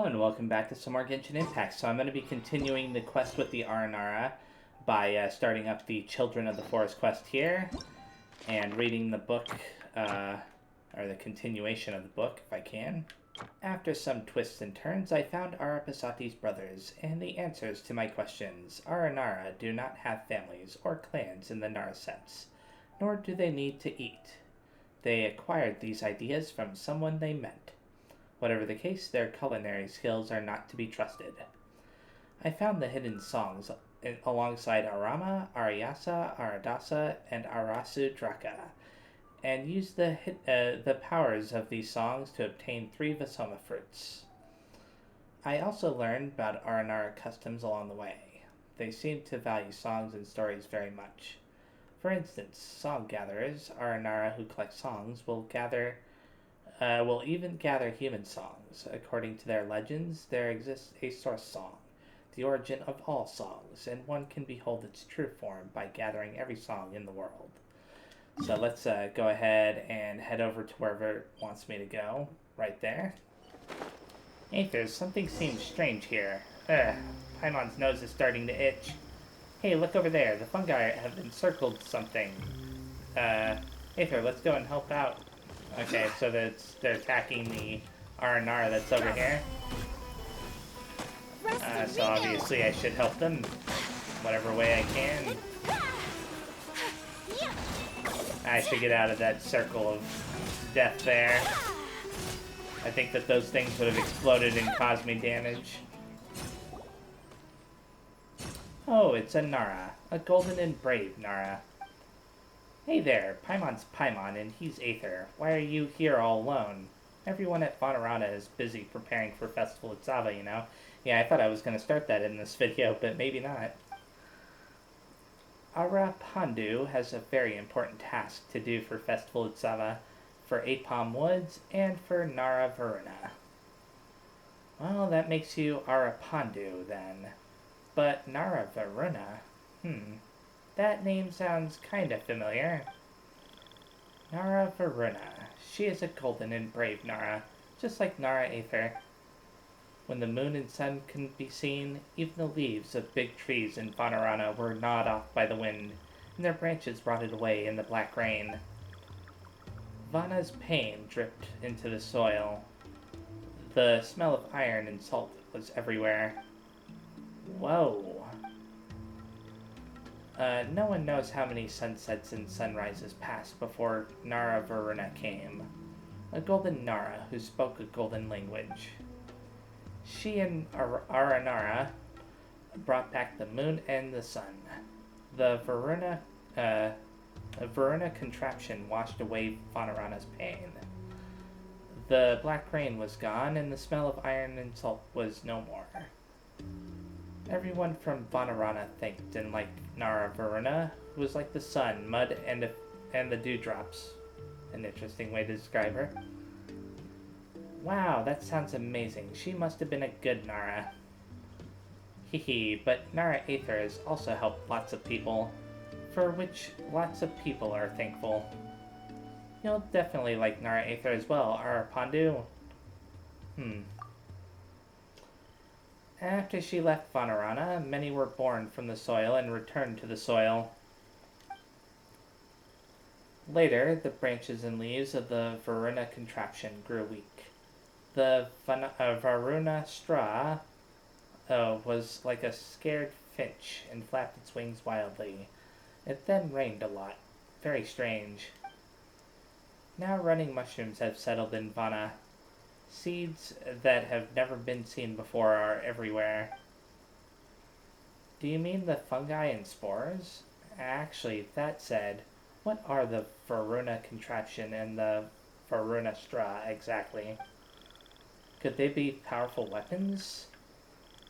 and welcome back to some more Genshin Impact. So I'm going to be continuing the quest with the Aranara by starting up the Children of the Forest quest here and reading the book, or the continuation of the book, if I can. After some twists and turns, I found Arapasati's brothers and the answers to my questions. Aranara do not have families or clans in the Nara sense, nor do they need to eat. They acquired these ideas from someone they met. Whatever the case, their culinary skills are not to be trusted. I found the hidden songs alongside Arama, Ariasa, Aradasa, and Arasu Draka, and used the powers of these songs to obtain 3 Vasoma fruits. I also learned about Aranara customs along the way. They seem to value songs and stories very much. For instance, song gatherers, Aranara who collect songs, will even gather human songs. According to their legends, there exists a source song, the origin of all songs, and one can behold its true form by gathering every song in the world. So let's go ahead and head over to wherever it wants me to go, right there. Aether, something seems strange here. Paimon's nose is starting to itch. Hey, look over there, the fungi have encircled something. Aether, let's go and help out. Okay, so they're attacking the Aranara that's over here. So obviously I should help them whatever way I can. I should get out of that circle of death there. I think that those things would have exploded and caused me damage. Oh, it's a Nara. A golden and brave Nara. Hey there, Paimon's Paimon, and he's Aether. Why are you here all alone? Everyone at Arana is busy preparing for Festival at Zava, you know? Yeah, I thought I was going to start that in this video, but maybe not. Arapandu has a very important task to do for Festival at Zava, for 8 Palm Woods, and for Nara Varuna. Well, that makes you Arapandu, then. But Nara Varuna? That name sounds kinda familiar. Nara Varuna. She is a golden and brave Nara, just like Nara Aether. When the moon and sun couldn't be seen, even the leaves of big trees in Vanarana were gnawed off by the wind, and their branches rotted away in the black rain. Vana's pain dripped into the soil. The smell of iron and salt was everywhere. Whoa. No one knows how many sunsets and sunrises passed before Nara Varuna came. A golden Nara who spoke a golden language. She and Aranara brought back the moon and the sun. The Varuna contraption washed away Vanarana's pain. The black rain was gone, and the smell of iron and salt was no more. Everyone from Vanarana thanked and liked Nara Varuna, who was like the sun, mud, and the dewdrops. An interesting way to describe her. Wow, that sounds amazing. She must have been a good Nara. Hehe, but Nara Aether has also helped lots of people, for which lots of people are thankful. You'll definitely like Nara Aether as well, Arapandu. After she left Vanarana, many were born from the soil and returned to the soil. Later, the branches and leaves of the Varuna contraption grew weak. The Varuna straw was like a scared finch and flapped its wings wildly. It then rained a lot. Very strange. Now running mushrooms have settled in Vana. Seeds that have never been seen before are everywhere. Do you mean the fungi and spores? Actually, that said, what are the Varuna contraption and the Varuna straw exactly? Could they be powerful weapons?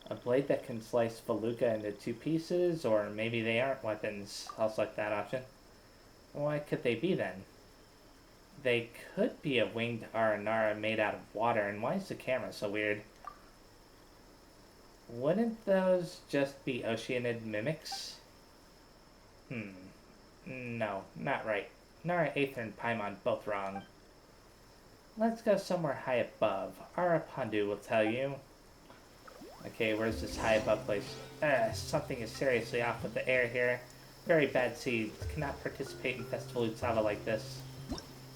A blade that can slice Feluca into 2 pieces, or maybe they aren't weapons. I'll select that option. What could they be then? They could be a winged Aranara made out of water, and why is the camera so weird? Wouldn't those just be Oceanid mimics? No, not right. Nara Aether and Paimon both wrong. Let's go somewhere high above. Arapandu will tell you. Okay, where's this high above place? Something is seriously off with the air here. Very bad seeds. Cannot participate in Festival Utsava like this.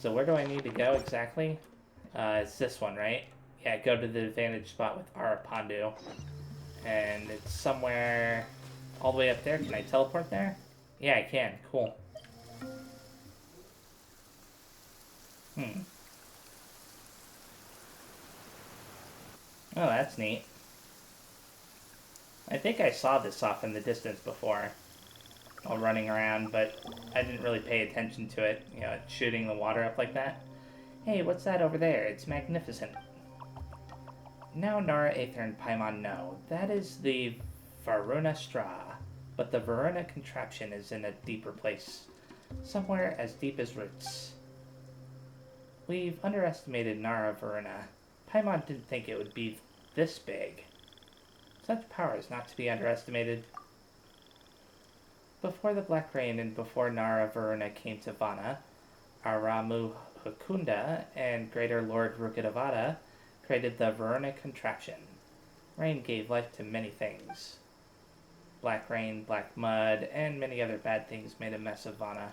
So where do I need to go exactly? It's this one, right? Yeah, go to the advantage spot with Arapandu. And it's somewhere all the way up there. Can I teleport there? Yeah, I can. Cool. Oh, that's neat. I think I saw this off in the distance before while running around, but I didn't really pay attention to it. You know, shooting the water up like that. Hey, what's that over there? It's magnificent. Now Nara, Aether, and Paimon know. That is the Varuna Straw. But the Varuna contraption is in a deeper place. Somewhere as deep as roots. We've underestimated Nara Varuna. Paimon didn't think it would be this big. Such power is not to be underestimated. Before the Black Rain and before Nara Varuna came to Vana, Aramu Hakunda and Greater Lord Rukadavada created the Varuna contraption. Rain gave life to many things. Black rain, black mud, and many other bad things made a mess of Vana.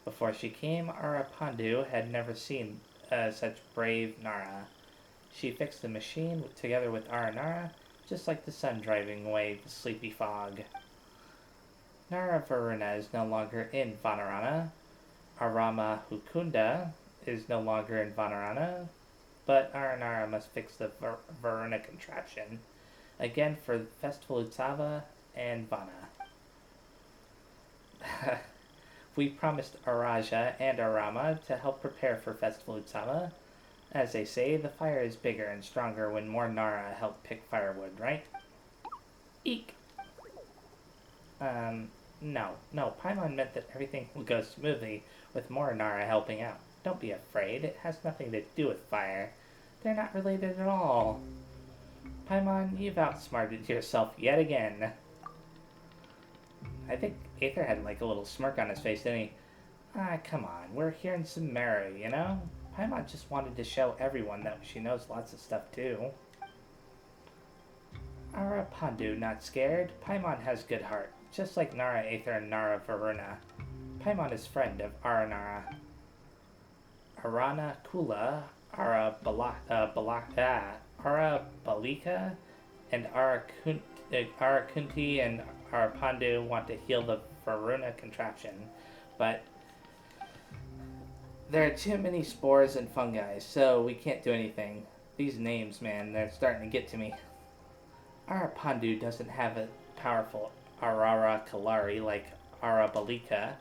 Before she came, Arapandu had never seen such brave Nara. She fixed the machine together with Aranara, just like the sun driving away the sleepy fog. Nara Varuna is no longer in Vanarana. Arama Hukunda is no longer in Vanarana, but Aranara must fix the Varuna contraption, again for Festival Utsava and Vana. We promised Araja and Arama to help prepare for Festival Utsava. As they say, the fire is bigger and stronger when more Nara help pick firewood, right? Eek! No, Paimon meant that everything will go smoothly with more Nara helping out. Don't be afraid, it has nothing to do with fire. They're not related at all. Paimon, you've outsmarted yourself yet again. I think Aether had like a little smirk on his face, didn't he? Ah, come on, we're here in Sumeru, you know? Paimon just wanted to show everyone that she knows lots of stuff too. Arapandu not scared. Paimon has good heart, just like Nara Aether and Nara Varuna. Paimon is friend of Aranara. Arana Kula, Arabalika, and Arakunti and Arapandu want to heal the Varuna contraption, but there are too many spores and fungi, so we can't do anything. These names, man, they're starting to get to me. Arapandu doesn't have a powerful Arara Kalari like Arabalika,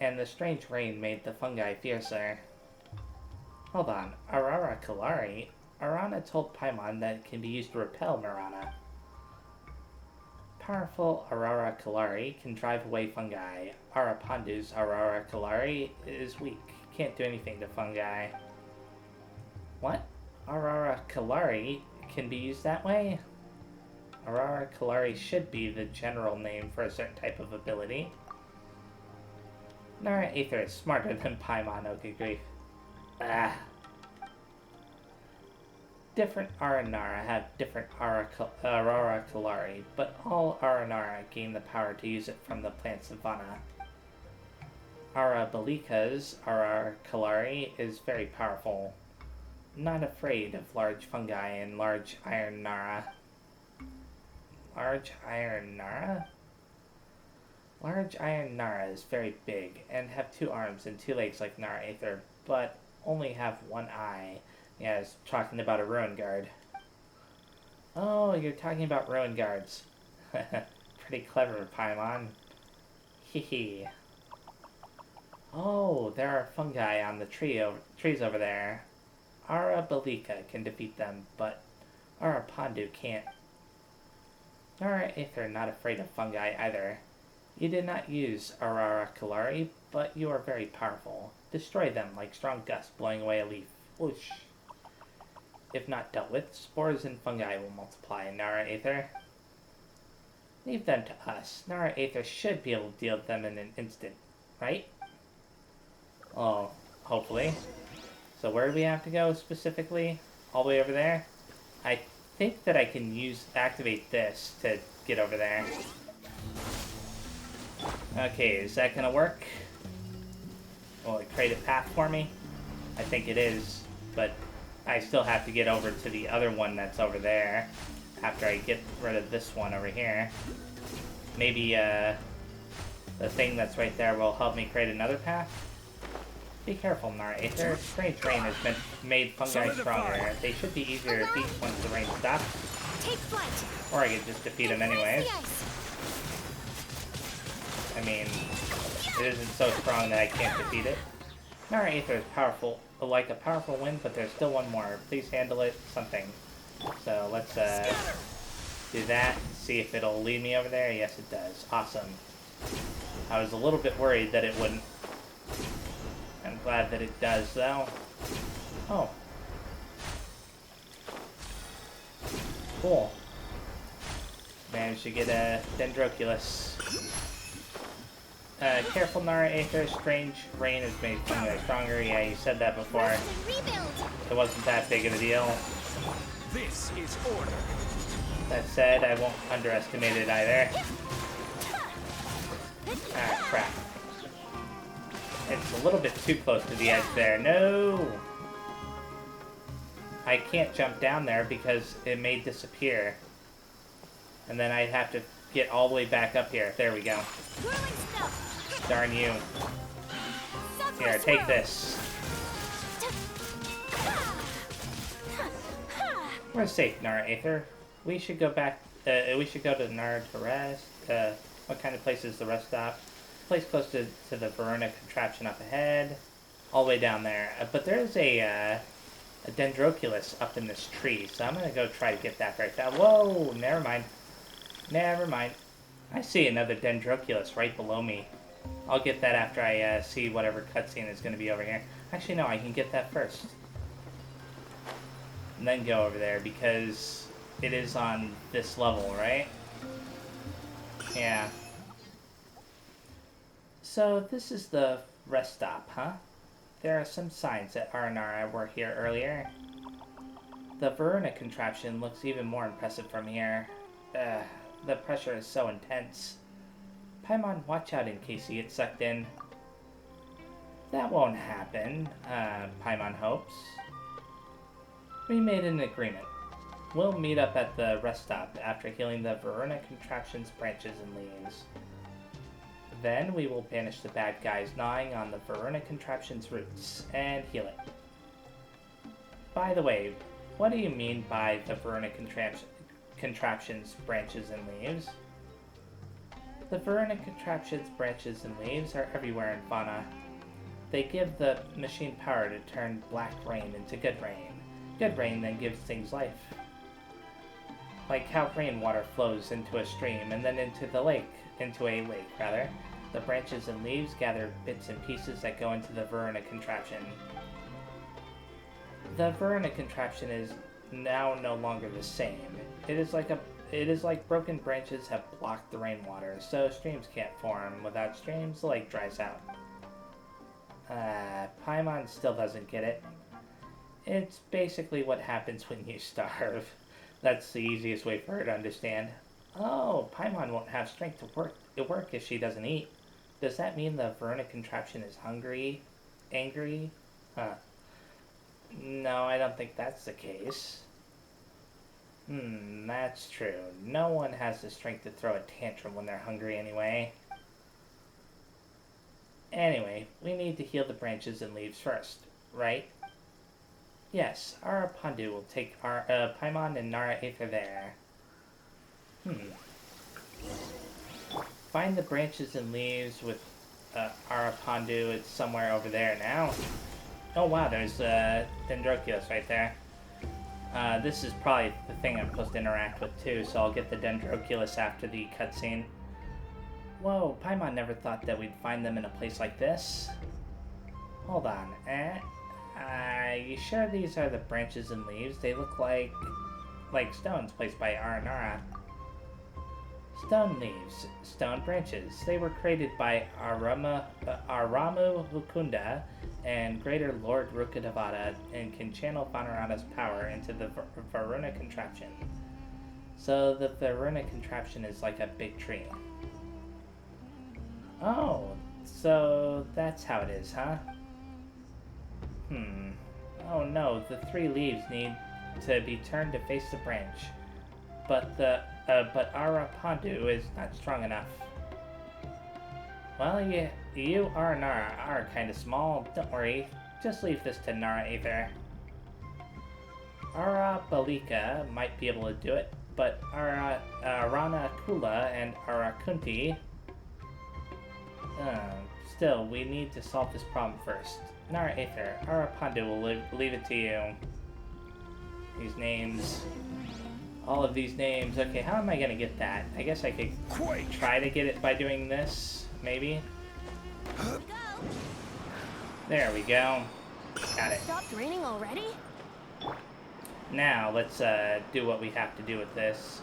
and the strange rain made the fungi fiercer. Hold on, Arara Kalari? Arana told Paimon that it can be used to repel Marana. Powerful Arara Kalari can drive away fungi. Arapandu's Arara Kalari is weak, can't do anything to fungi. What? Arara Kalari can be used that way? Arara Kalari should be the general name for a certain type of ability. Nara Aether is smarter than Paimon, okay grief. Different Aranara have different Arara Kalari, but all Aranara gain the power to use it from the plants of Vana. Arabalika's Arara Kalari is very powerful. Not afraid of large fungi and large iron Nara. Large iron Nara? Large iron Nara is very big and have 2 arms and 2 legs like Nara Aether, but only have 1 eye. Yeah, I was talking about a ruin guard. Oh, you're talking about ruin guards. Pretty clever, Paimon. Hehe. Oh, there are fungi on the trees over there. Arabalika can defeat them, but Arapandu can't. Nara Aether not afraid of fungi either. You did not use Arara Kalari, but you are very powerful. Destroy them like strong gusts blowing away a leaf. Whoosh. If not dealt with, spores and fungi will multiply in Nara Aether. Leave them to us. Nara Aether should be able to deal with them in an instant, right? Oh, hopefully. So where do we have to go specifically? All the way over there? I think that I can activate this to get over there. Okay, is that gonna work? Will it create a path for me? I think it is, but I still have to get over to the other one that's over there after I get rid of this one over here. Maybe the thing that's right there will help me create another path? Be careful, Nara. If their strange rain has made fungi stronger, they should be easier to defeat once the rain stops. Take flight. Or I could just defeat them anyways. I mean, it isn't so strong that I can't defeat it. Nara Aether is powerful, like a powerful wind, but there's still one more. Please handle it something. So let's do that, see if it'll lead me over there. Yes, it does. Awesome. I was a little bit worried that it wouldn't. I'm glad that it does, though. Oh. Cool. Managed to get a Dendroculus. Careful, Nara Aether. Strange rain has made fungi stronger. Yeah, you said that before. It wasn't that big of a deal. This is order. That said, I won't underestimate it either. Ah, crap. It's a little bit too close to the edge there. No! I can't jump down there because it may disappear. And then I'd have to get all the way back up here. There we go. Darn you. Here, take this. We're safe, Nara Aether. We should go back. We should go to Nara to rest. What kind of place is the rest stop? Place close to the Verona contraption up ahead. All the way down there. But there's a Dendroculus up in this tree, so I'm gonna go try to get that right now. Whoa! Never mind. Never mind. I see another Dendroculus right below me. I'll get that after I see whatever cutscene is going to be over here. Actually, no, I can get that first. And then go over there, because it is on this level, right? Yeah. So, this is the rest stop, huh? There are some signs that Aranara were here earlier. The Verona contraption looks even more impressive from here. The pressure is so intense. Paimon, watch out in case you get sucked in. That won't happen, Paimon hopes. We made an agreement. We'll meet up at the rest stop after healing the Verona contraption's branches and leaves. Then we will banish the bad guys gnawing on the Verona contraption's roots and heal it. By the way, what do you mean by the Verona contraption's branches and leaves? The Verona contraption's branches and leaves are everywhere in Fauna. They give the machine power to turn black rain into good rain. Good rain then gives things life. Like how rainwater flows into a stream and then into a lake, rather. The branches and leaves gather bits and pieces that go into the Verona contraption. The Verona contraption is now no longer the same. It is like broken branches have blocked the rainwater, so streams can't form. Without streams, the lake dries out. Paimon still doesn't get it. It's basically what happens when you starve. That's the easiest way for her to understand. Oh, Paimon won't have strength to work if she doesn't eat. Does that mean the Verona contraption is hungry? Angry? Huh. No, I don't think that's the case. That's true. No one has the strength to throw a tantrum when they're hungry anyway. Anyway, we need to heal the branches and leaves first, right? Yes, Arapandu will take our Paimon and Nara Aether there. Find the branches and leaves with Arapandu. It's somewhere over there now. Oh wow, there's Dendroculus right there. This is probably the thing I'm supposed to interact with too, so I'll get the Dendroculus after the cutscene. Whoa, Paimon never thought that we'd find them in a place like this. Hold on, you sure these are the branches and leaves? They look like stones placed by Aranara. Stone leaves, stone branches. They were created by Aramu Hukunda and Greater Lord Rukadavada and can channel Vanarana's power into the Varuna contraption. So the Varuna contraption is like a big tree. Oh, so that's how it is, huh? Oh no, the 3 leaves need to be turned to face the branch. But Arapandu is not strong enough. Well, you Aranara are kind of small. Don't worry. Just leave this to Nara Aether. Arabalika might be able to do it, but Arana Kula and Arakunti... still, we need to solve this problem first. Nara Aether, Arapandu will leave it to you. These names... All of these names. Okay, how am I gonna get that? I guess I could try to get it by doing this, maybe? There we go. Got it. Stopped raining already? Now, let's do what we have to do with this.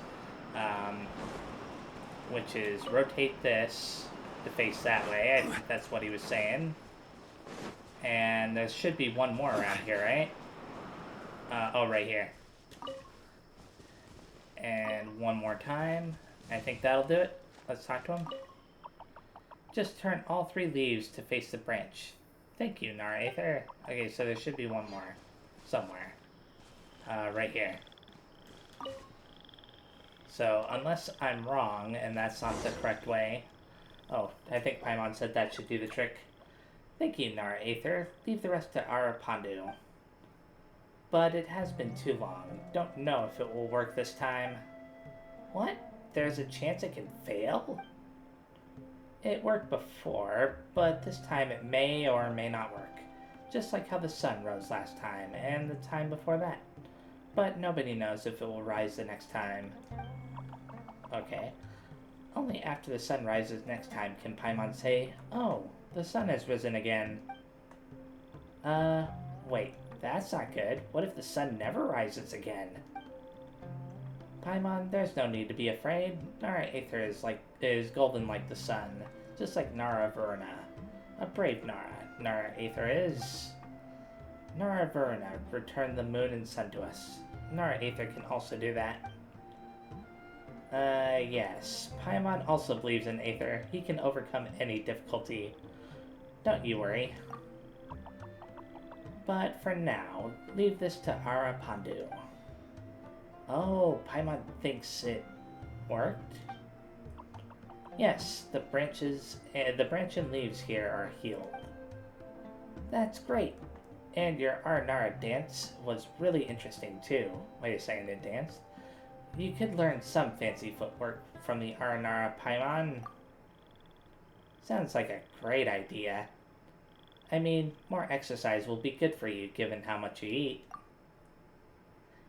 Which is rotate this to face that way. I think that's what he was saying. And there should be one more around here, right? Oh, right here. And one more time. I think that'll do it. Let's talk to him. Just turn all 3 leaves to face the branch. Thank you, Nara Aether. Okay, so there should be one more. Somewhere. Right here. So, unless I'm wrong, and that's not the correct way... Oh, I think Paimon said that should do the trick. Thank you, Nara Aether. Leave the rest to Arapandu. But it has been too long. Don't know if it will work this time. What? There's a chance it can fail? It worked before, but this time it may or may not work. Just like how the sun rose last time, and the time before that. But nobody knows if it will rise the next time. Okay. Only after the sun rises next time can Paimon say, "Oh, the sun has risen again." Wait. That's not good. What if the sun never rises again? Paimon, there's no need to be afraid. Nara Aether is golden like the sun, just like Nara Verna. A brave Nara. Nara Aether is. Nara Verna returned the moon and sun to us. Nara Aether can also do that. Yes. Paimon also believes in Aether. He can overcome any difficulty. Don't you worry. But for now, leave this to Arapandu. Oh, Paimon thinks it worked? Yes, the branch and leaves here are healed. That's great. And your Aranara dance was really interesting too. Wait a second, it danced? You could learn some fancy footwork from the Aranara, Paimon. Sounds like a great idea. I mean, more exercise will be good for you, given how much you eat.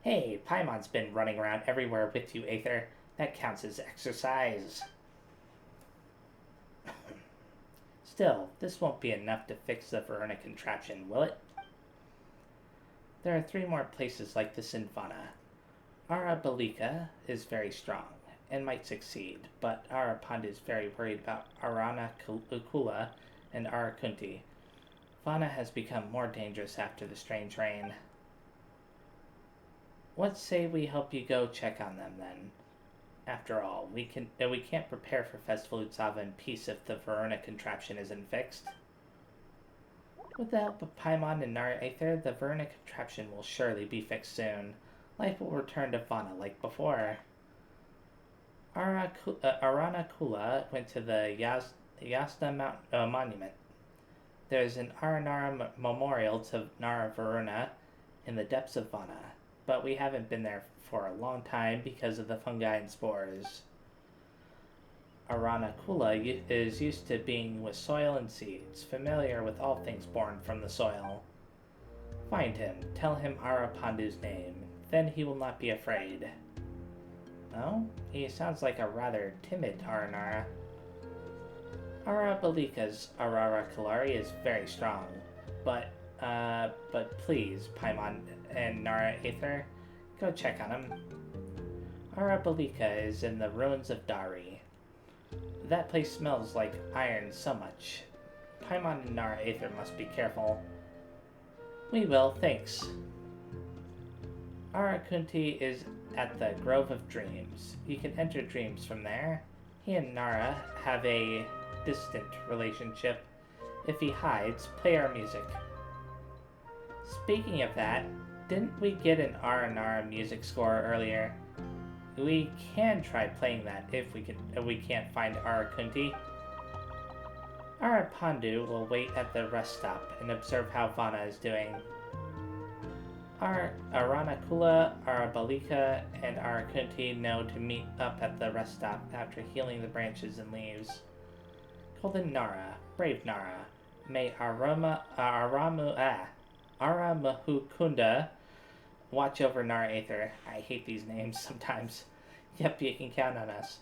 Hey, Paimon's been running around everywhere with you, Aether. That counts as exercise. Still, this won't be enough to fix the Verona contraption, will it? There are 3 more places like this in Vana. Arabalika is very strong, and might succeed, but Arapandu is very worried about Arana Kula and Arakunti. Vana has become more dangerous after the strange rain. What say we help you go check on them, then? After all, we can't prepare for Festival Utsava in peace if the Verona contraption isn't fixed. With the help of Paimon and Nara Aether, the Verona contraption will surely be fixed soon. Life will return to Vana like before. Arana Kula went to the Yasna Monument. There's an Aranara memorial to Nara Verona in the depths of Vana, but we haven't been there for a long time because of the fungi and spores. Arana Kula is used to being with soil and seeds, familiar with all things born from the soil. Find him, tell him Arapandu's name, then he will not be afraid. No? He sounds like a rather timid Aranara. Arabalika's Arara Kalari is very strong, but please, Paimon and Nara Aether, go check on him. Arabalika is in the ruins of Dari. That place smells like iron so much. Paimon and Nara Aether must be careful. We will, thanks. Arakunti is at the Grove of Dreams. You can enter dreams from there. He and Nara have a distant relationship. If he hides, play our music. Speaking of that, didn't we get an Aranara music score earlier? We can try playing that if we can't find Arakunti. Arapandu will wait at the rest stop and observe how Vana is doing. Aranakula, Arabalika, and Arakunti know to meet up at the rest stop after healing the branches and leaves. Golden Nara, brave Nara, may Aramahukunda watch over Nara Aether. I hate these names sometimes. Yep, you can count on us.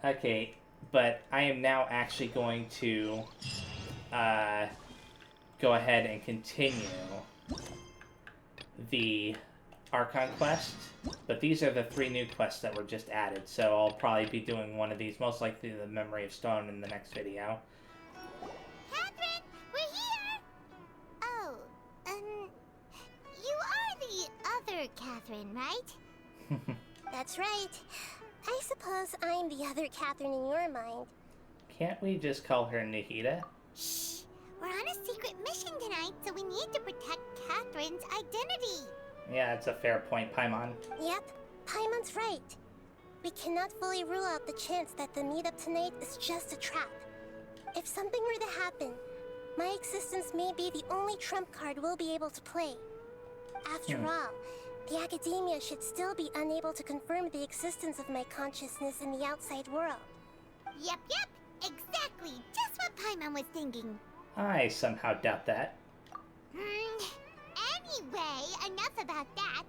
Okay, but I am now actually going to go ahead and continue the Archon quest, but these are the 3 new quests that were just added, so I'll probably be doing one of these, most likely the Memory of Stone, in the next video. Catherine, we're here! Oh, you are the other Catherine, right? That's right. I suppose I'm the other Catherine in your mind. Can't we just call her Nihida? Shh! We're on a secret mission tonight, so we need to protect Catherine's identity. Yeah, that's a fair point, Paimon. Yep, Paimon's right. We cannot fully rule out the chance that the meetup tonight is just a trap. If something were to happen, my existence may be the only trump card we'll be able to play. After all, the academia should still be unable to confirm the existence of my consciousness in the outside world. Yep, exactly, just what Paimon was thinking. I somehow doubt that. Anyway, enough about that.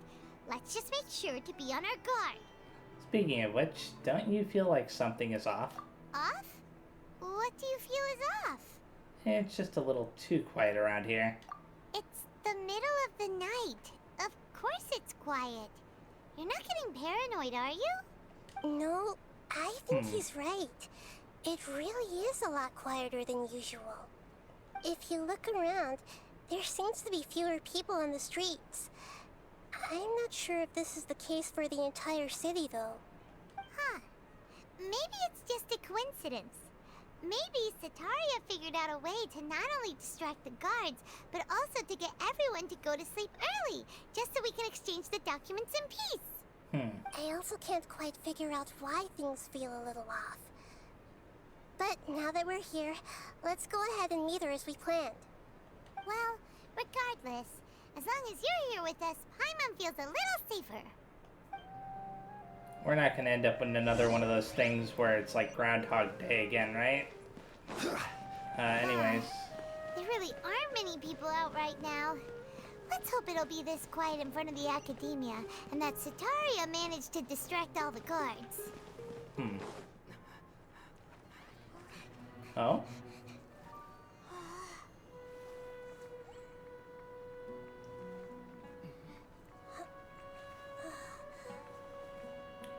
Let's just make sure to be on our guard. Speaking of which, don't you feel like something is off? Off? What do you feel is off? It's just a little too quiet around here. It's the middle of the night. Of course it's quiet. You're not getting paranoid, are you? No, I think he's right. It really is a lot quieter than usual. If you look around, there seems to be fewer people on the streets. I'm not sure if this is the case for the entire city, though. Huh. Maybe it's just a coincidence. Maybe Sataria figured out a way to not only distract the guards, but also to get everyone to go to sleep early, just so we can exchange the documents in peace. I also can't quite figure out why things feel a little off. But now that we're here, let's go ahead and meet her as we planned. Well, regardless, as long as you're here with us, Paimon feels a little safer. We're not gonna end up in another one of those things where it's like Groundhog Day again, right? Anyways. There really aren't many people out right now. Let's hope it'll be this quiet in front of the academia, and that Sataria managed to distract all the guards. Oh?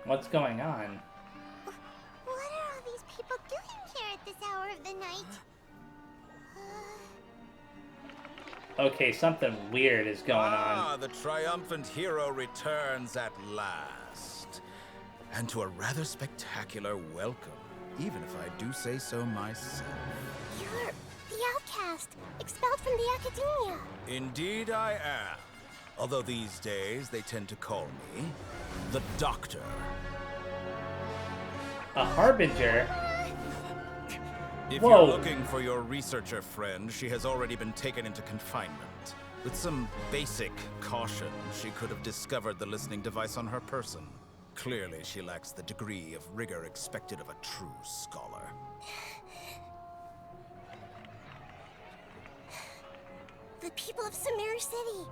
What's going on? What are all these people doing here at this hour of the night? Okay, something weird is going on. The triumphant hero returns at last. And to a rather spectacular welcome, even if I do say so myself. You're the outcast, expelled from the academia. Indeed I am. Although these days they tend to call me the Doctor. A harbinger? If Whoa. you're looking for your researcher friend, she has already been taken into confinement. With some basic caution, she could have discovered the listening device on her person. Clearly, she lacks the degree of rigor expected of a true scholar. The people of Samir City.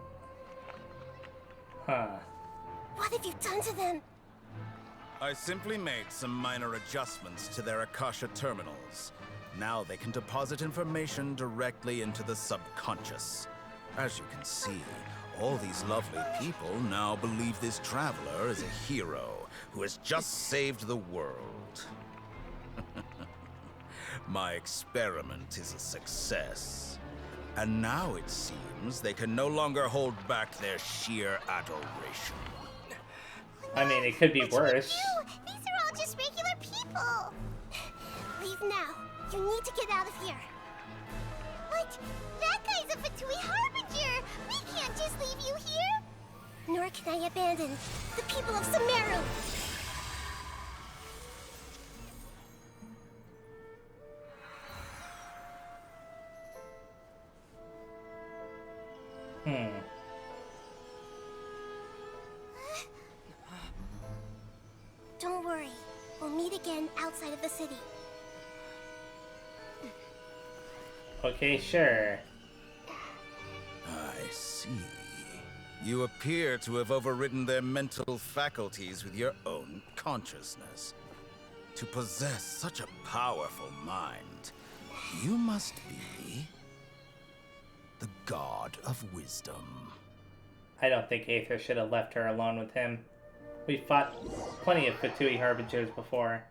Huh. What have you done to them? I simply made some minor adjustments to their Akasha terminals. Now they can deposit information directly into the subconscious. As you can see, all these lovely people now believe this traveler is a hero who has just saved the world. My experiment is a success. And now it seems they can no longer hold back their sheer adoration. I mean, it could be worse. These are all just regular people. Leave now. You need to get out of here. But that guy's a Fatui Harbinger. We can't just leave you here. Nor can I abandon the people of Sumeru. Don't worry. We'll meet again outside of the city. Okay, sure. I see. You appear to have overridden their mental faculties with your own consciousness. To possess such a powerful mind, you must be the god of wisdom. I don't think Aether should have left her alone with him. We fought plenty of Fatui Harbingers before.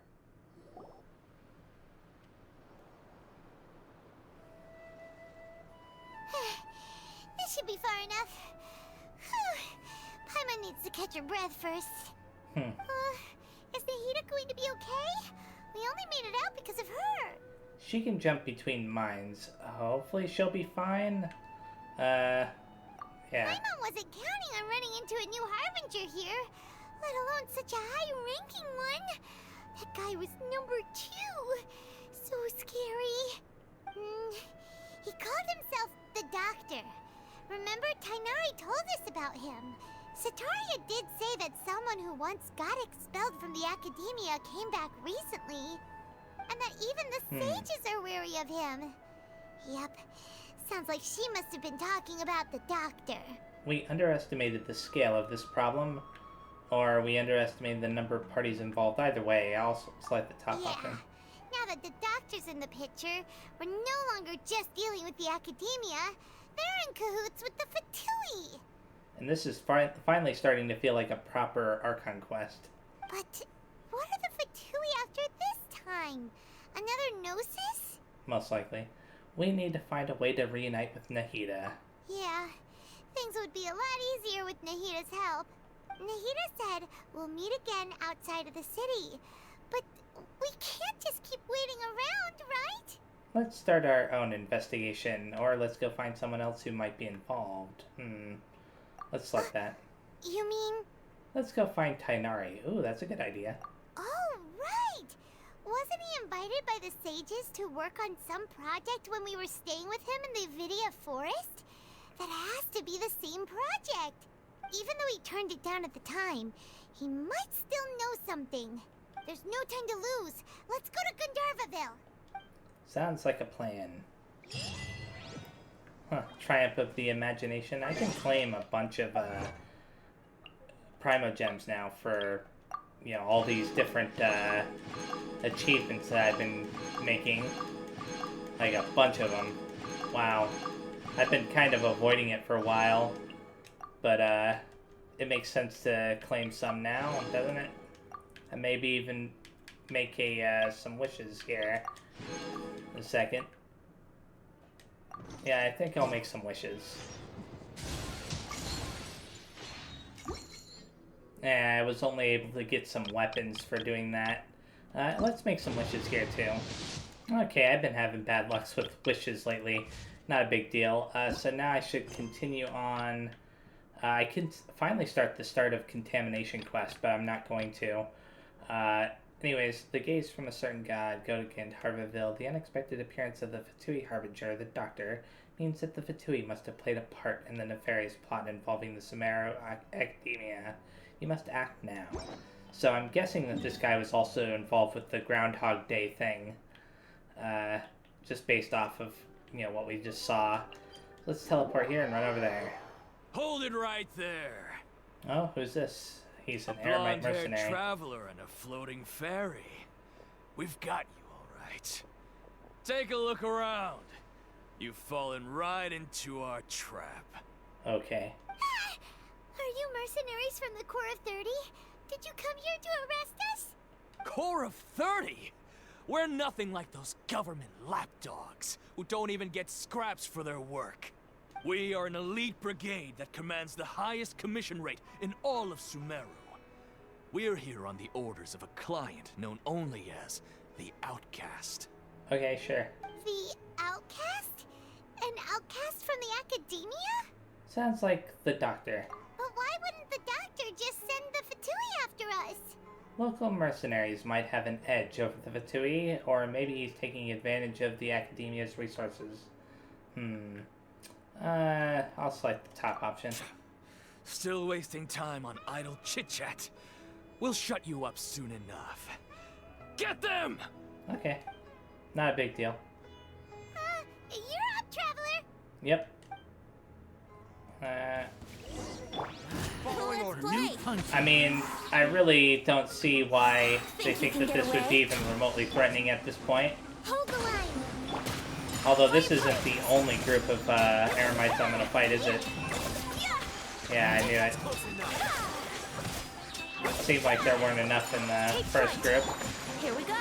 This should be far enough. Paimon needs to catch her breath first. Is Nahida going to be okay? We only made it out because of her. She can jump between mines. Hopefully she'll be fine. Yeah. Paimon wasn't counting on running into a new Harbinger here, let alone such a high-ranking one. That guy was number 2. So scary. He called himself the Doctor. Remember, Tainari told us about him. Sataria did say that someone who once got expelled from the academia came back recently. And that even the sages are wary of him. Yep. Sounds like she must have been talking about the Doctor. We underestimated the scale of this problem, or we underestimated the number of parties involved. Either way, I'll slide the top off him. Now that the Doctor's in the picture, we're no longer just dealing with the academia. They're in cahoots with the Fatui. And this is finally starting to feel like a proper Archon quest. But what are the Fatui after this time? Another Gnosis? Most likely. We need to find a way to reunite with Nahida. Yeah, things would be a lot easier with Nahida's help. Nahida said we'll meet again outside of the city. But we can't just keep waiting around, right? Let's start our own investigation, or let's go find someone else who might be involved. Let's select that. You mean? Let's go find Tainari. Ooh, that's a good idea. Oh, right! Wasn't he invited by the sages to work on some project when we were staying with him in the Vidia Forest? That has to be the same project. Even though he turned it down at the time, he might still know something. There's no time to lose. Let's go to Gandharvaville. Sounds like a plan. Triumph of the imagination. I can claim a bunch of Primogems now for, you know, all these different achievements that I've been making. Like a bunch of them. Wow. I've been kind of avoiding it for a while, but it makes sense to claim some now, doesn't it? And maybe even make some wishes here in a second. Yeah, I think I'll make some wishes. Yeah, I was only able to get some weapons for doing that. Let's make some wishes here, too. Okay, I've been having bad luck with wishes lately. Not a big deal. So now I should continue on. I can finally start the start of Contamination quest, but I'm not going to. Anyways, the gaze from a certain god, go to Gandharvaville. The unexpected appearance of the Fatui Harbinger, the Doctor, means that the Fatui must have played a part in the nefarious plot involving the Sumeru Academia. You must act now. So I'm guessing that this guy was also involved with the Groundhog Day thing. Just based off of, you know, what we just saw. Let's teleport here and run over there. Hold it right there. Oh, who's this? He's an A Eremite blonde-haired mercenary. traveler and a floating ferry. We've got you all right. Take a look around. You've fallen right into our trap. Okay. Are you mercenaries from the Corps of 30? Did you come here to arrest us? Core of 30? We're nothing like those government lapdogs who don't even get scraps for their work. We are an elite brigade that commands the highest commission rate in all of Sumeru. We're here on the orders of a client known only as the Outcast. Okay, sure. The Outcast? An outcast from the academia? Sounds like the doctor. But why wouldn't the doctor just send the Fatui after us? Local mercenaries might have an edge over the Fatui, or maybe he's taking advantage of the academia's resources. I'll select the top option. Still wasting time on idle chit-chat. We'll shut you up soon enough. Get them! Okay. Not a big deal. You're up, Traveler! Yep. Following order. New I mean, I really don't see why they think that this would be even remotely threatening at this point. Hold the line! Although this isn't the only group of Eremites I'm gonna fight, is it? Yeah, I knew it. Seemed like there weren't enough in the first group. Here we go!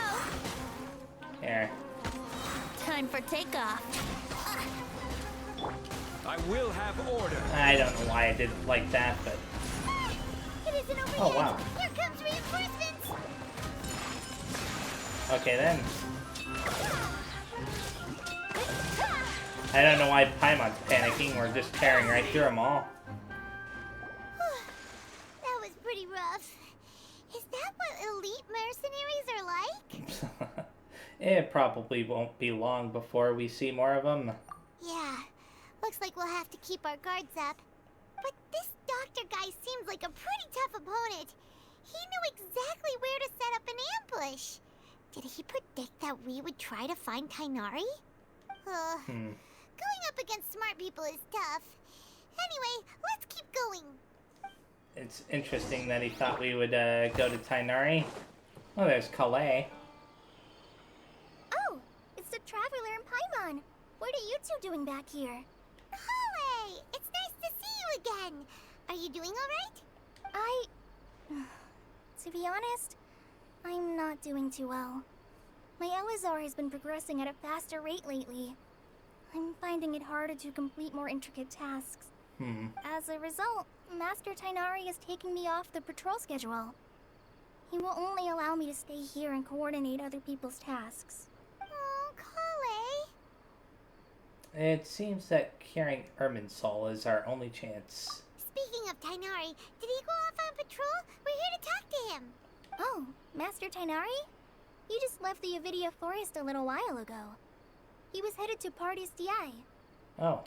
Here. Time for takeoff. I will have order. I don't know why I did like that, but... It isn't over Oh, yet. wow. Here comes reinforcements! Okay, then. I don't know why Paimon's panicking. We're just tearing right through them all. That was pretty rough. Is that what elite mercenaries are like? It probably won't be long before we see more of them. Yeah. Looks like we'll have to keep our guards up. But this doctor guy seems like a pretty tough opponent. He knew exactly where to set up an ambush. Did he predict that we would try to find Tainari? Going up against smart people is tough. Anyway, let's keep going. It's interesting that he thought we would go to Tainari. Oh, there's Calais. Oh, it's the Traveler and Paimon. What are you two doing back here? Holly, it's nice to see you again. Are you doing all right? To be honest, I'm not doing too well. My Elazar has been progressing at a faster rate lately. I'm finding it harder to complete more intricate tasks. As a result, Master Tainari is taking me off the patrol schedule. He will only allow me to stay here and coordinate other people's tasks. Oh, Holly. It seems that curing Irminsul is our only chance. Speaking of Tainari, did he go off on patrol? We're here to talk to him. Oh, Master Tainari? You just left the Avidia Forest a little while ago. He was headed to Party's DI. Oh.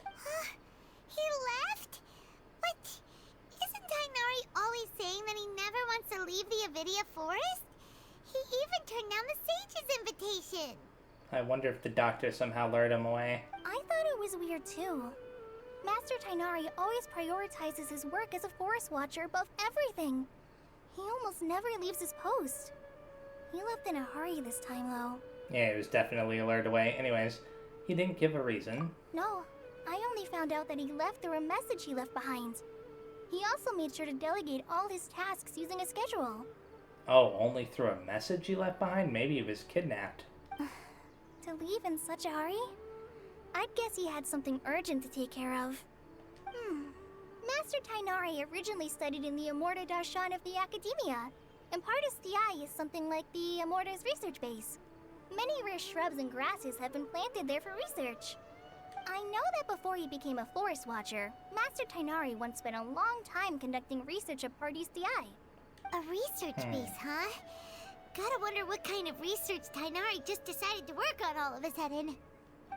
He left? But isn't Tainari always saying that he never wants to leave the Avidia Forest? He even turned down the Sage's invitation. I wonder if the doctor somehow lured him away. I thought it was weird too. Master Tainari always prioritizes his work as a forest watcher above everything. He almost never leaves his post. He left in a hurry this time though. Yeah, he was definitely lured away. Anyways, he didn't give a reason. No, I only found out that he left through a message he left behind. He also made sure to delegate all his tasks using a schedule. Oh, only through a message he left behind? Maybe he was kidnapped. To leave in such a hurry? I'd guess he had something urgent to take care of. Master Tainari originally studied in the Amorta Darshan of the Academia, and Partis DI is something like the Amorta's research base. Many rare shrubs and grasses have been planted there for research. I know that before he became a forest watcher, Master Tainari once spent a long time conducting research at Partis DI. A research base, huh? Gotta wonder what kind of research Tainari just decided to work on all of a sudden.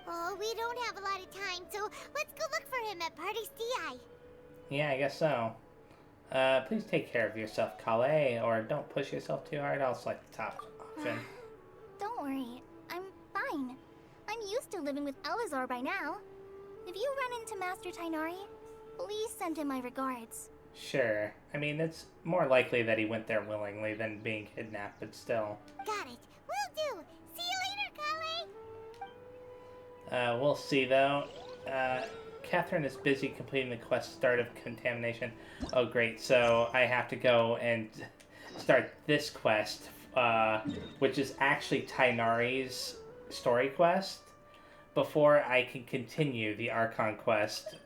Oh, we don't have a lot of time, so let's go look for him at Party's DI. Yeah, I guess so. Please take care of yourself, Calais, or don't push yourself too hard. I'll select the top option. Don't worry, I'm fine. I'm used to living with Elazar by now. If you run into Master Tainari, please send him my regards. Sure. I mean, it's more likely that he went there willingly than being kidnapped, but still. Got it. Will do. See you later, Calais. We'll see, though. Catherine is busy completing the quest Start of Contamination. Oh, great. So I have to go and start this quest which is actually Tainari's story quest, before I can continue the Archon quest.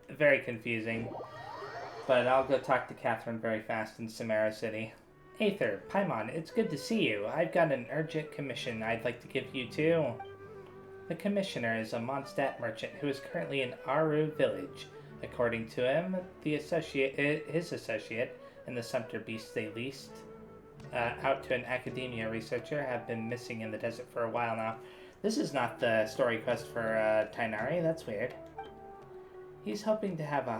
Very confusing. But I'll go talk to Catherine very fast in Samara City. Aether, Paimon, it's good to see you. I've got an urgent commission I'd like to give you too. The commissioner is a Mondstadt merchant who is currently in Aru village. According to him, his associate and the sumpter beasts they leased out to an academia researcher have been missing in the desert for a while now. This is not the story quest for Tainari. That's weird. He's hoping that a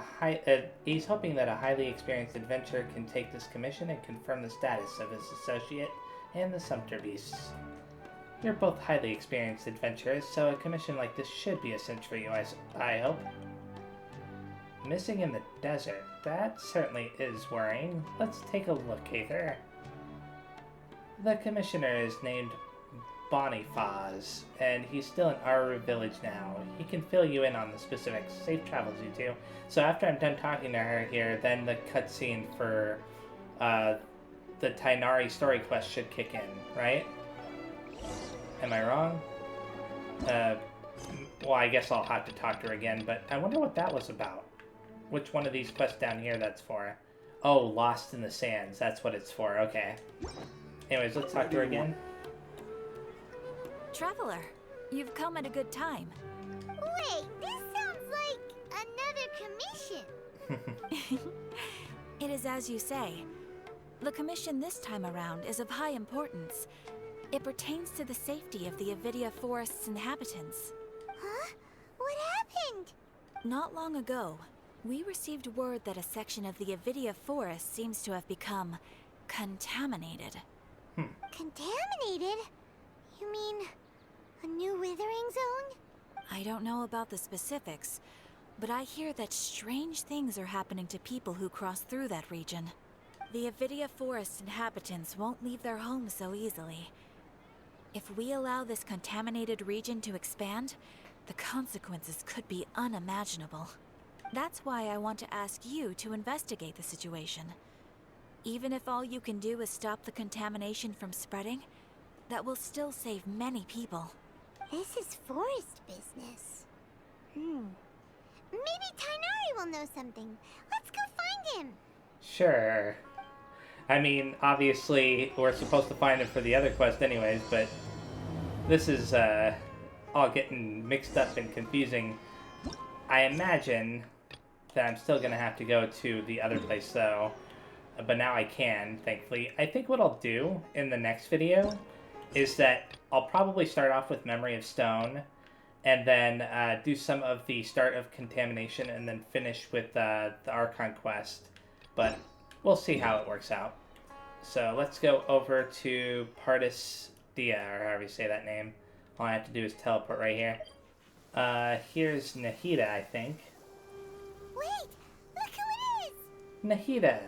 highly experienced adventurer can take this commission and confirm the status of his associate and the sumpter beasts. You're both highly experienced adventurers, so a commission like this should be a cinch for you, I hope. Missing in the desert. That certainly is worrying. Let's take a look, Aether. The commissioner is named Boniface, and he's still in Aru village now. He can fill you in on the specifics. Safe travels, you two. So after I'm done talking to her here, then the cutscene for the Tainari story quest should kick in, right? Am I wrong? Well, I guess I'll have to talk to her again, but I wonder what that was about. Which one of these quests down here that's for? Oh, Lost in the Sands. That's what it's for. Okay. Anyways, let's talk to her again. Traveler, you've come at a good time. Wait, this sounds like another commission. It is as you say. The commission this time around is of high importance. It pertains to the safety of the Avidia Forest's inhabitants. Huh? What happened? Not long ago, we received word that a section of the Avidia Forest seems to have become contaminated. Contaminated? You mean a new withering zone? I don't know about the specifics, but I hear that strange things are happening to people who cross through that region. The Avidia Forest inhabitants won't leave their homes so easily. If we allow this contaminated region to expand, the consequences could be unimaginable. That's why I want to ask you to investigate the situation. Even if all you can do is stop the contamination from spreading, that will still save many people. This is forest business. Maybe Tainari will know something. Let's go find him. Sure. I mean, obviously, we're supposed to find him for the other quest anyways, but this is all getting mixed up and confusing. I imagine that I'm still going to have to go to the other place, though. But now I can, thankfully. I think what I'll do in the next video is that I'll probably start off with Memory of Stone, and then do some of the Start of Contamination, and then finish with the Archon quest. But we'll see how it works out. So let's go over to Pardis Dia, or however you say that name. All I have to do is teleport right here. Here's Nahida, I think. Wait! Look who it is! Nahida!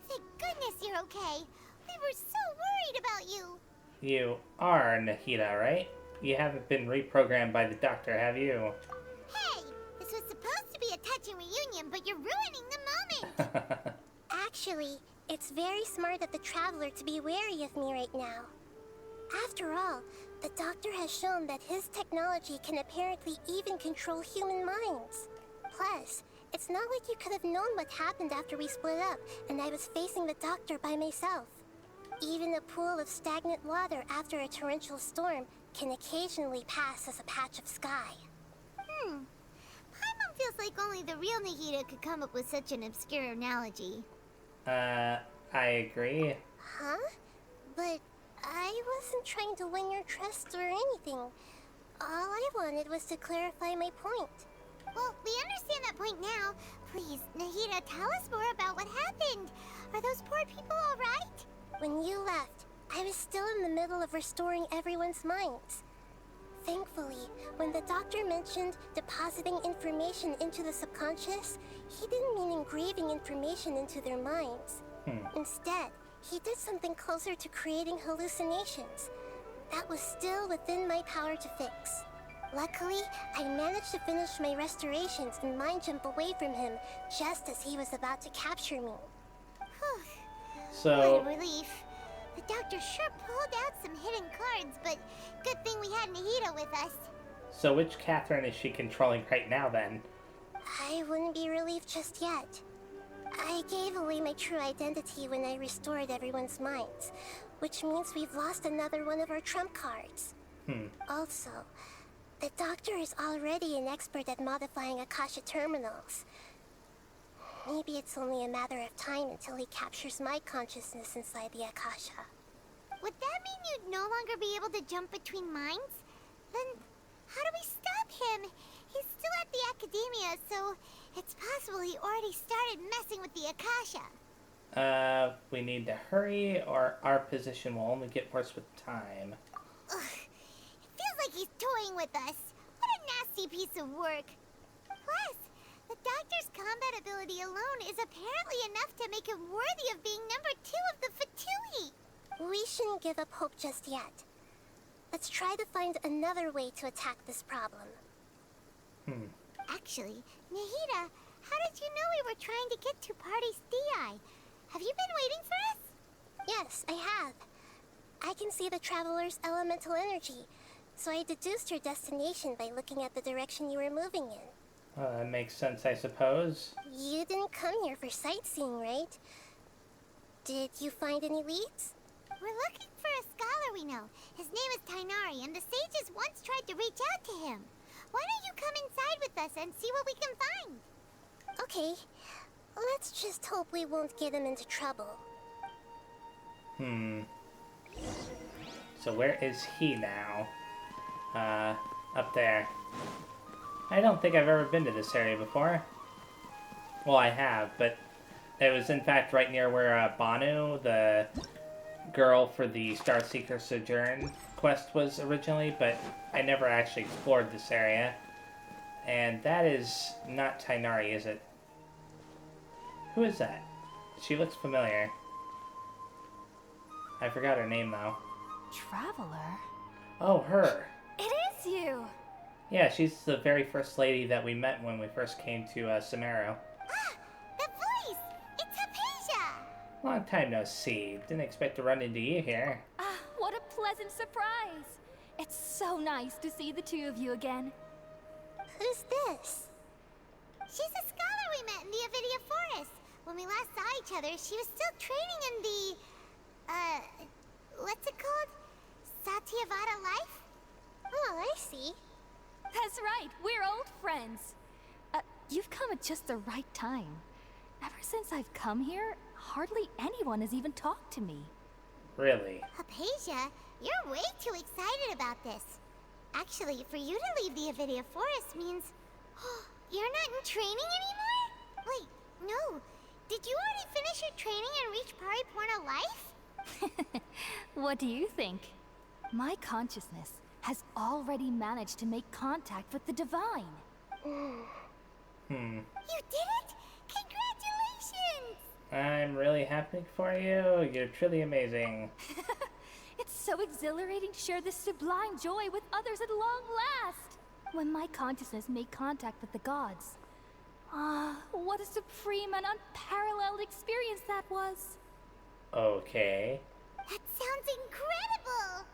Thank goodness you're okay. We were so worried about you. You are Nahida, right? You haven't been reprogrammed by the doctor, have you? Hey! This was supposed to be a touching reunion, but you're ruining the moment! Actually, it's very smart of the Traveler to be wary of me right now. After all, the Doctor has shown that his technology can apparently even control human minds. Plus, it's not like you could have known what happened after we split up and I was facing the Doctor by myself. Even a pool of stagnant water after a torrential storm can occasionally pass as a patch of sky. Paimon feels like only the real Nahida could come up with such an obscure analogy. I agree. Huh? But I wasn't trying to win your trust or anything. All I wanted was to clarify my point. Well, we understand that point now. Please, Nahida, tell us more about what happened. Are those poor people all right? When you left, I was still in the middle of restoring everyone's minds. Thankfully, when the Doctor mentioned depositing information into the subconscious, he didn't mean engraving information into their minds. Instead, he did something closer to creating hallucinations. That was still within my power to fix. Luckily, I managed to finish my restorations and mind jump away from him just as he was about to capture me. So, What a relief. The doctor sure pulled out some hidden cards, but good thing we had Nahida with us. so which Catherine is she controlling right now then? I wouldn't be relieved just yet. I gave away my true identity when I restored everyone's minds, which means we've lost another one of our trump cards. Also, the doctor is already an expert at modifying Akasha terminals. Maybe it's only a matter of time until he captures my consciousness inside the Akasha. Would that mean you'd no longer be able to jump between minds? Then how do we stop him? He's still at the academia, so it's possible he already started messing with the Akasha. We need to hurry, or our position will only get worse with time. Ugh, it feels like he's toying with us. What a nasty piece of work. Plus, the doctor's combat ability alone is apparently enough to make him worthy of being number 2 of the Fatui. We shouldn't give up hope just yet. Let's try to find another way to attack this problem. Actually, Nahida, how did you know we were trying to get to Party's DI? Have you been waiting for us? Yes, I have. I can see the traveler's elemental energy, so I deduced your destination by looking at the direction you were moving in. That makes sense, I suppose. You didn't come here for sightseeing, right? Did you find any leads? We're looking for a scholar we know. His name is Tainari, and the sages once tried to reach out to him. Why don't you come inside with us and see what we can find? Okay, let's just hope we won't get him into trouble. So where is he now? Up there. I don't think I've ever been to this area before. Well, I have, but it was in fact right near where Banu, the girl for the Starseeker Sojourn quest, was originally, but I never actually explored this area. And that is not Tainari, is it? Who is that? She looks familiar. I forgot her name, though. Traveler? Oh, her. It is you! Yeah, she's the very first lady that we met when we first came to Sumeru. Ah, the voice! It's Hypatia! Long time no see. Didn't expect to run into you here. Ah, what a pleasant surprise! It's so nice to see the two of you again. Who's this? She's a scholar we met in the Avidia Forest. When we last saw each other, she was still training in the... what's it called? Satyavada life? Oh, I see. That's right, we're old friends. You've come at just the right time. Ever since I've come here, hardly anyone has even talked to me. Really? Hypatia, you're way too excited about this. Actually, for you to leave the Avidia Forest means... you're not in training anymore? Wait, no. Did you already finish your training and reach Pariporna life? What do you think? My consciousness has already managed to make contact with the divine. You did it? Congratulations! I'm really happy for you. You're truly amazing. It's so exhilarating to share this sublime joy with others at long last. When my consciousness made contact with the gods. Ah, what a supreme and unparalleled experience that was. Okay. That sounds incredible!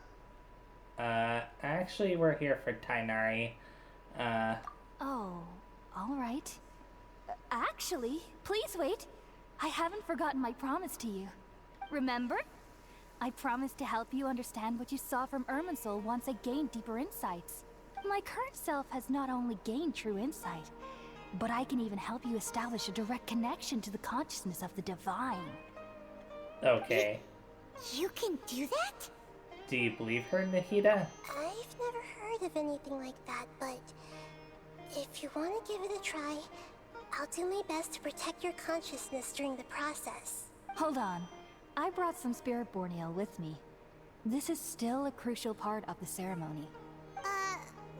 Actually, we're here for Tainari. Oh, all right. Actually, please wait. I haven't forgotten my promise to you. Remember? I promised to help you understand what you saw from Irminsul once I gained deeper insights. My current self has not only gained true insight, but I can even help you establish a direct connection to the consciousness of the divine. Okay. You can do that? Do you believe her, Nahida? I've never heard of anything like that, but if you want to give it a try, I'll do my best to protect your consciousness during the process. Hold on. I brought some spirit borneal with me. This is still a crucial part of the ceremony.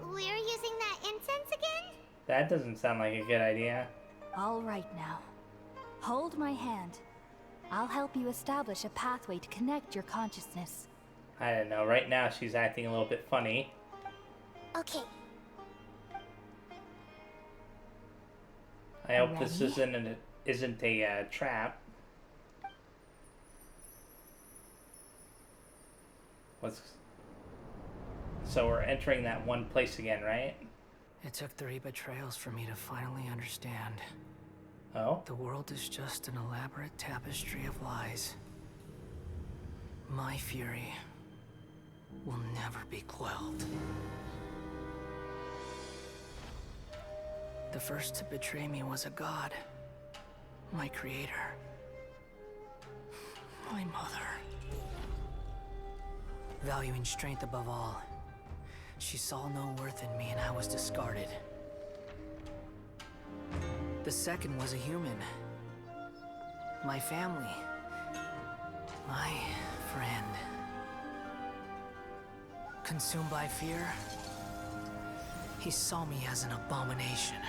We're using that incense again? That doesn't sound like a good idea. All right now. Hold my hand. I'll help you establish a pathway to connect your consciousness. I don't know. Right now, she's acting a little bit funny. Okay. I hope this Ready? isn't a trap. So we're entering that one place again, right? It took 3 betrayals for me to finally understand. Oh? The world is just an elaborate tapestry of lies. My fury will never be quelled. The first to betray me was a god. My creator. My mother. Valuing strength above all, she saw no worth in me and I was discarded. The second was a human. My family. My friend. Consumed by fear, he saw me as an abomination.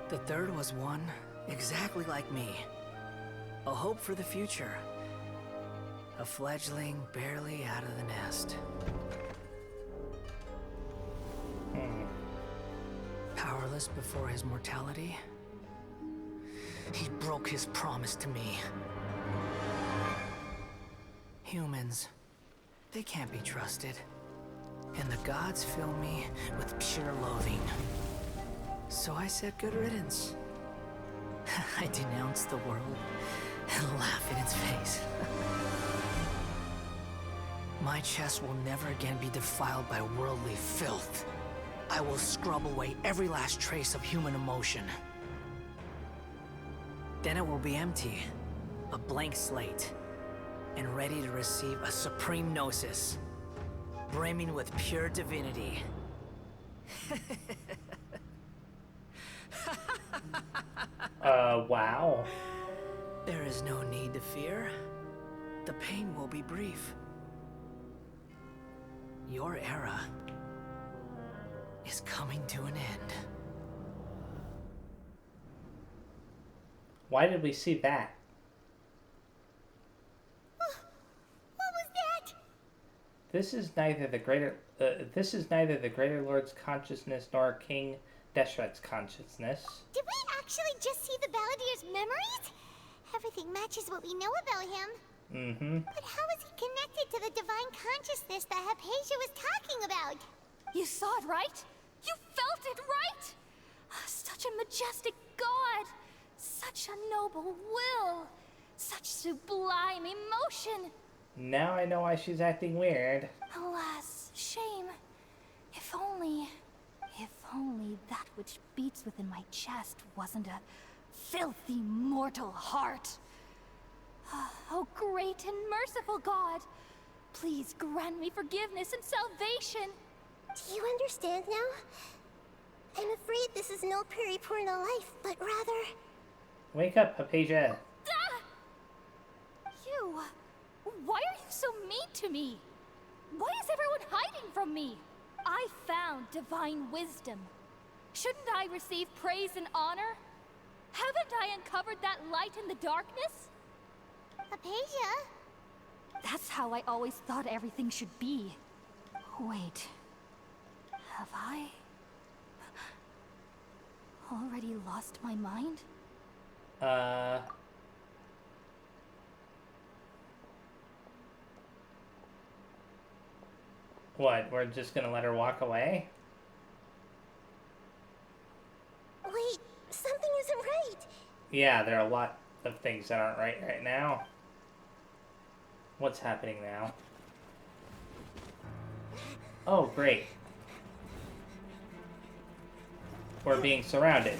The third was one exactly like me. A hope for the future. A fledgling barely out of the nest. Powerless before his mortality, he broke his promise to me. Humans, they can't be trusted. And the gods fill me with pure loathing. So I said good riddance. I denounced the world and laugh in its face. My chest will never again be defiled by worldly filth. I will scrub away every last trace of human emotion. Then it will be empty, a blank slate, and ready to receive a supreme gnosis, brimming with pure divinity. Wow. There is no need to fear. The pain will be brief. Your era is coming to an end. Why did we see that? What was that? This is neither the greater Lord's consciousness nor King Deshret's consciousness. Did we actually just see the Balladeer's memories? Everything matches what we know about him. Mm-hmm. But how is he connected to the divine consciousness that Hypatia was talking about? You saw it, right? You felt it, right? Such a majestic god. Such a noble will. Such sublime emotion. Now I know why she's acting weird. Alas, shame. If only that which beats within my chest wasn't a filthy mortal heart. Oh, great and merciful God, please grant me forgiveness and salvation. Do you understand now? I'm afraid this is no Puripurna life, but rather... Wake up, Hypatia. You... Why are you so mean to me? Why is everyone hiding from me? I found divine wisdom. Shouldn't I receive praise and honor? Haven't I uncovered that light in the darkness? Hypatia? That's how I always thought everything should be. Wait. Have I... already lost my mind? What, we're just gonna let her walk away? Wait, something isn't right. Yeah, there are a lot of things that aren't right now. What's happening now? Oh, great. We're being surrounded.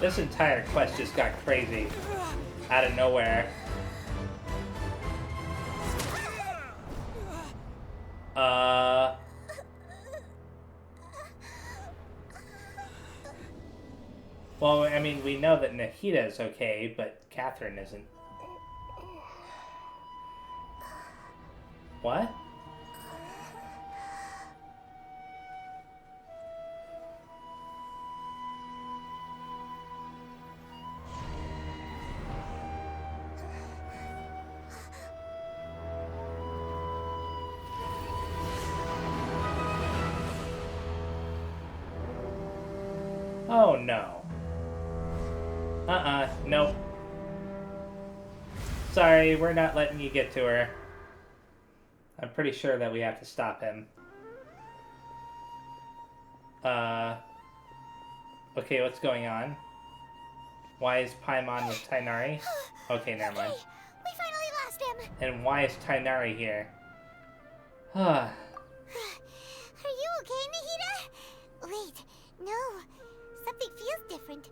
This entire quest just got crazy out of nowhere. Well, I mean, we know that Nahida is okay, but Catherine isn't. What? Oh no. Nope. Sorry, we're not letting you get to her. I'm pretty sure that we have to stop him. Okay, what's going on? Why is Paimon with Tainari? Okay, never mind. Okay, we finally lost him. And why is Tainari here? Are you okay, Nahida? Wait, no. Something feels different.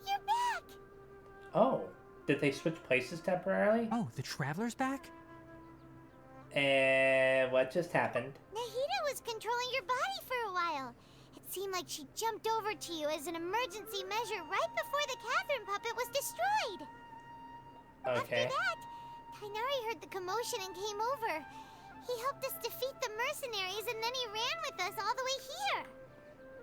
You're back! Oh, did they switch places temporarily? Oh, the Traveler's back? And what just happened? Nahida was controlling your body for a while. It seemed like she jumped over to you as an emergency measure right before the Catherine puppet was destroyed. Okay. After that, Tainari heard the commotion and came over. He helped us defeat the mercenaries and then he ran with us all the way here.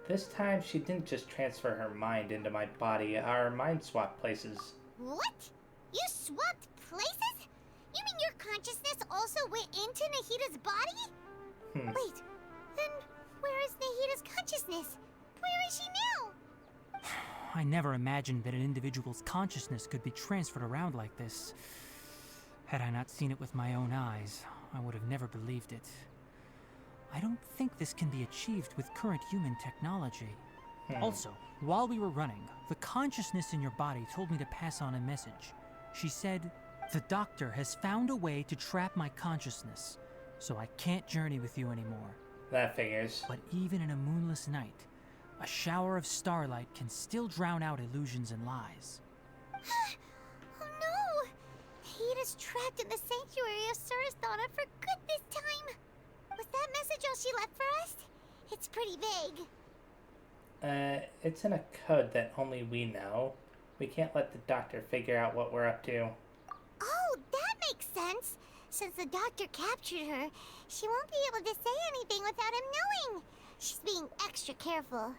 This time she didn't just transfer her mind into my body. Our mind swapped places. What? You swapped places? You mean your consciousness also went into Nahida's body? Wait, then where is Nahida's consciousness? Where is she now? I never imagined that an individual's consciousness could be transferred around like this. Had I not seen it with my own eyes, I would have never believed it. I don't think this can be achieved with current human technology. Also, while we were running, the consciousness in your body told me to pass on a message. She said, "The doctor has found a way to trap my consciousness, so I can't journey with you anymore." That figures. But even in a moonless night, a shower of starlight can still drown out illusions and lies. Oh no! Nahida's trapped in the sanctuary of Surasthana for good this time. Was that message all she left for us? It's pretty vague. It's in a code that only we know. We can't let the doctor figure out what we're up to. Oh, that makes sense. Since the doctor captured her, she won't be able to say anything without him knowing. She's being extra careful.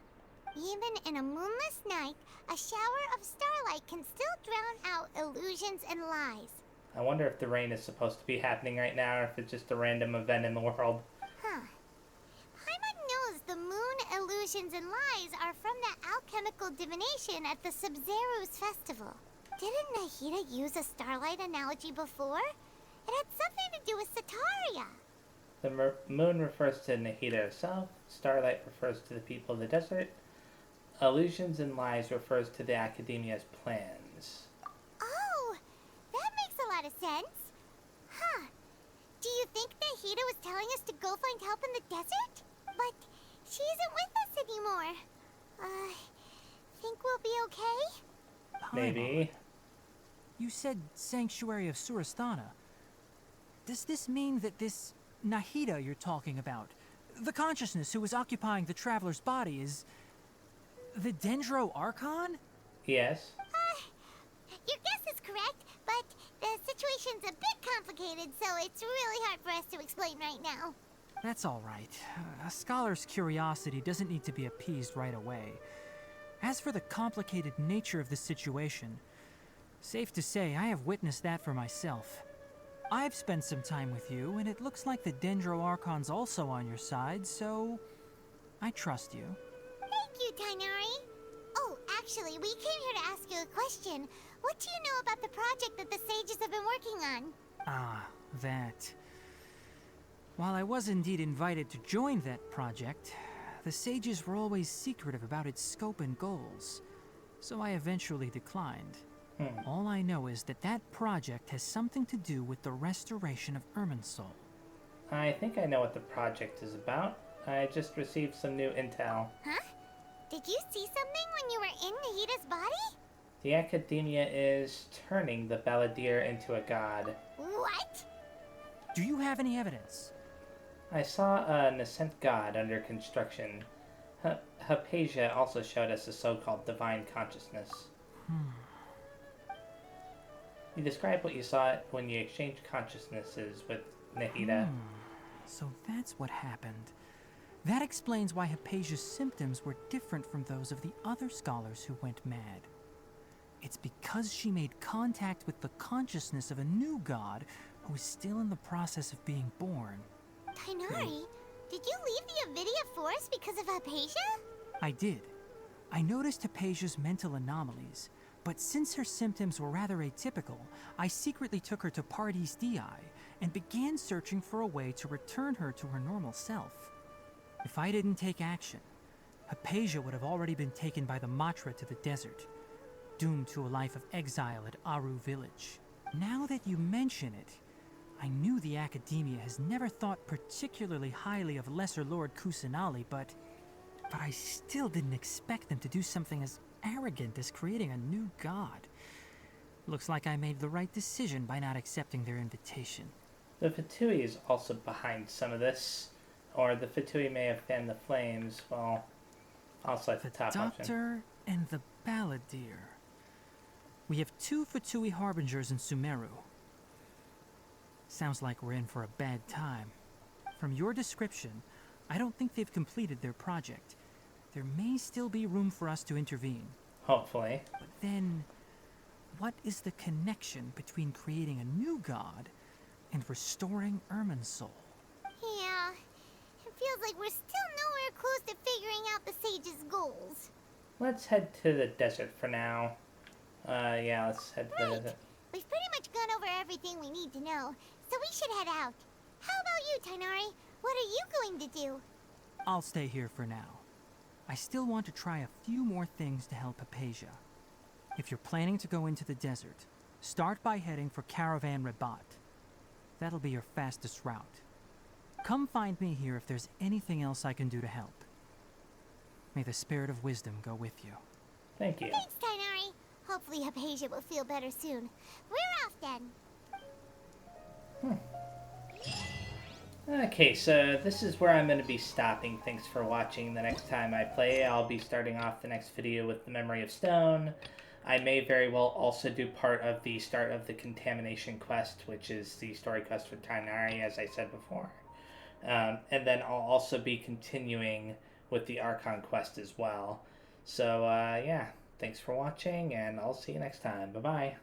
Even in a moonless night, a shower of starlight can still drown out illusions and lies. I wonder if the rain is supposed to be happening right now, or if it's just a random event in the world. Huh. Paimon knows the moon illusions and lies are from the alchemical divination at the Sub-Zero's festival. Didn't Nahida use a starlight analogy before? It had something to do with Sataria. The moon refers to Nahida herself, starlight refers to the people of the desert, illusions and lies refers to the Academia's plans. Oh, that makes a lot of sense. Huh. Do you think Nahida was telling us to go find help in the desert? But she isn't with us anymore. Think we'll be okay? Maybe. You said Sanctuary of Surasthana. Does this mean that this Nahida you're talking about, the consciousness who was occupying the Traveler's body, is the Dendro Archon? Yes. Your guess is correct, but the situation's a bit complicated, so it's really hard for us to explain right now. That's all right. A scholar's curiosity doesn't need to be appeased right away. As for the complicated nature of the situation, safe to say I have witnessed that for myself. I've spent some time with you, and it looks like the Dendro Archon's also on your side, so I trust you. Thank you, Tainari. Oh, actually, we came here to ask you a question. What do you know about the project that the sages have been working on? Ah, that. While I was indeed invited to join that project, the sages were always secretive about its scope and goals, so I eventually declined. All I know is that that project has something to do with the restoration of Irminsul. I think I know what the project is about. I just received some new intel. Huh? Did you see something when you were in Nahida's body? The Academia is turning the Balladeer into a god. What? Do you have any evidence? I saw a nascent god under construction. Hypatia also showed us a so-called divine consciousness. You describe what you saw when you exchanged consciousnesses with Nahida. So that's what happened. That explains why Hypatia's symptoms were different from those of the other scholars who went mad. It's because she made contact with the consciousness of a new god who is still in the process of being born. Tainari, did you leave the Avidia Forest because of Hypatia? I did. I noticed Hypatia's mental anomalies, but since her symptoms were rather atypical, I secretly took her to Party's DI and began searching for a way to return her to her normal self. If I didn't take action, Hypatia would have already been taken by the Matra to the desert, doomed to a life of exile at Aru village. Now that you mention it, I knew the Academia has never thought particularly highly of Lesser Lord Kusanali, but I still didn't expect them to do something as arrogant as creating a new god. Looks like I made the right decision by not accepting their invitation. The Fatui is also behind some of this, or the Fatui may have fanned the flames. Well, I'll select the top option. The Doctor and the Balladeer. We have 2 Fatui Harbingers in Sumeru. Sounds like we're in for a bad time. From your description, I don't think they've completed their project. There may still be room for us to intervene. Hopefully. But then, what is the connection between creating a new god and restoring Irminsul? Yeah, it feels like we're still nowhere close to figuring out the sage's goals. Let's head to the desert for now. Yeah, let's head to the desert. We've pretty much gone over everything we need to know, so we should head out. How about you, Tighnari? What are you going to do? I'll stay here for now. I still want to try a few more things to help Hypatia. If you're planning to go into the desert, start by heading for Caravan Rabat. That'll be your fastest route. Come find me here if there's anything else I can do to help. May the spirit of wisdom go with you. Thank you. Thanks, Tighnari. Hopefully Hypatia will feel better soon. We're off then. Okay, so this is where I'm going to be stopping. Thanks for watching. The next time I play, I'll be starting off the next video with the Memory of Stone. I may very well also do part of the start of the Contamination quest, which is the story quest for Tighnari, as I said before. And then I'll also be continuing with the Archon quest as well. So, yeah, thanks for watching, and I'll see you next time. Bye-bye.